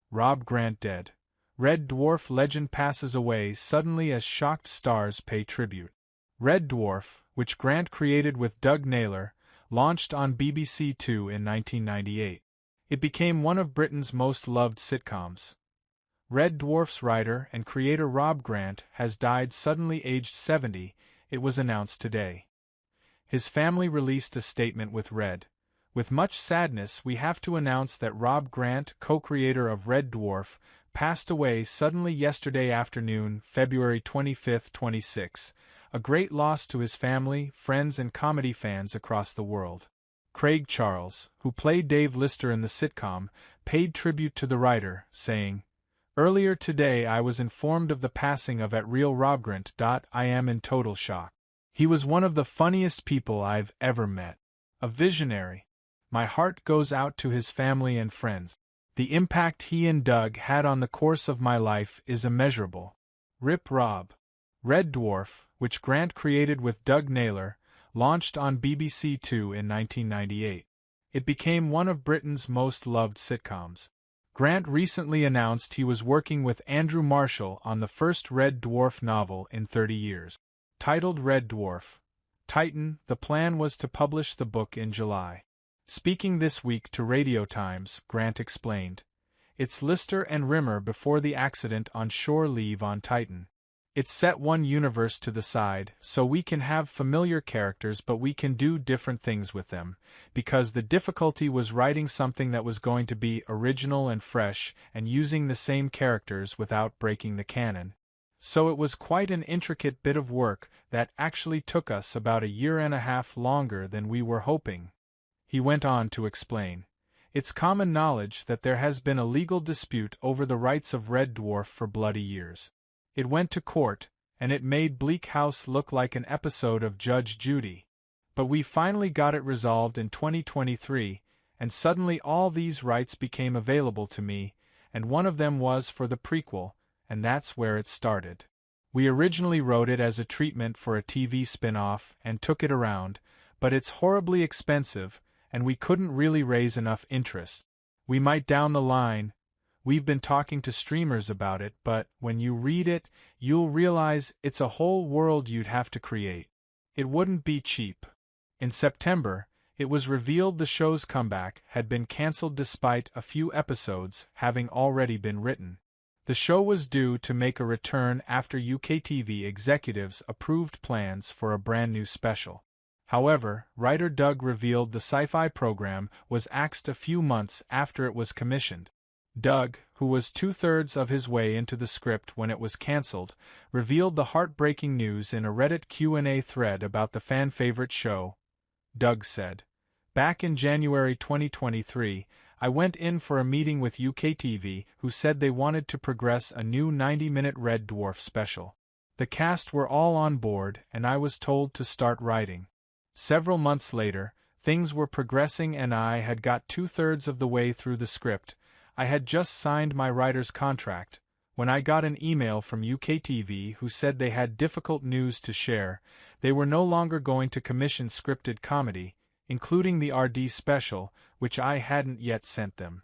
Rob Grant dead. Red Dwarf legend passes away suddenly as shocked stars pay tribute. Red Dwarf, which Grant created with Doug Naylor, launched on BBC Two in 1998. It became one of Britain's most loved sitcoms. Red Dwarf's writer and creator Rob Grant has died suddenly aged 70, it was announced today. His family released a statement with Red. With much sadness, we have to announce that Rob Grant, co-creator of Red Dwarf, passed away suddenly yesterday afternoon, February 25, 26, a great loss to his family, friends and comedy fans across the world. Craig Charles, who played Dave Lister in the sitcom, paid tribute to the writer, saying, "Earlier today I was informed of the passing of @real Rob Grant. I am in total shock. He was one of the funniest people I've ever met. A visionary. My heart goes out to his family and friends. The impact he and Doug had on the course of my life is immeasurable. Rip Rob." Red Dwarf, which Grant created with Doug Naylor, launched on BBC Two in 1998. It became one of Britain's most loved sitcoms. Grant recently announced he was working with Andrew Marshall on the first Red Dwarf novel in 30 years. Titled Red Dwarf, Titan, the plan was to publish the book in July. Speaking this week to Radio Times, Grant explained, "It's Lister and Rimmer before the accident on shore leave on Titan. It's set one universe to the side, so we can have familiar characters but we can do different things with them, because the difficulty was writing something that was going to be original and fresh and using the same characters without breaking the canon. So it was quite an intricate bit of work that actually took us about a year and a half longer than we were hoping." He went on to explain, "It's common knowledge that there has been a legal dispute over the rights of Red Dwarf for bloody years. It went to court, and it made Bleak House look like an episode of Judge Judy. But we finally got it resolved in 2023, and suddenly all these rights became available to me, and one of them was for the prequel, and that's where it started. We originally wrote it as a treatment for a TV spin-off and took it around, but it's horribly expensive, and we couldn't really raise enough interest. We might down the line. We've been talking to streamers about it, but when you read it, you'll realize it's a whole world you'd have to create. It wouldn't be cheap." In September, it was revealed the show's comeback had been cancelled despite a few episodes having already been written. The show was due to make a return after UKTV executives approved plans for a brand new special. However, writer Doug revealed the sci-fi program was axed a few months after it was commissioned. Doug, who was two-thirds of his way into the script when it was cancelled, revealed the heartbreaking news in a Reddit Q&A thread about the fan-favorite show. Doug said, "Back in January 2023, I went in for a meeting with UKTV who said they wanted to progress a new 90-minute Red Dwarf special. The cast were all on board and I was told to start writing. Several months later, things were progressing and I had got two-thirds of the way through the script. I had just signed my writer's contract, when I got an email from UKTV who said they had difficult news to share. They were no longer going to commission scripted comedy, including the RD special, which I hadn't yet sent them.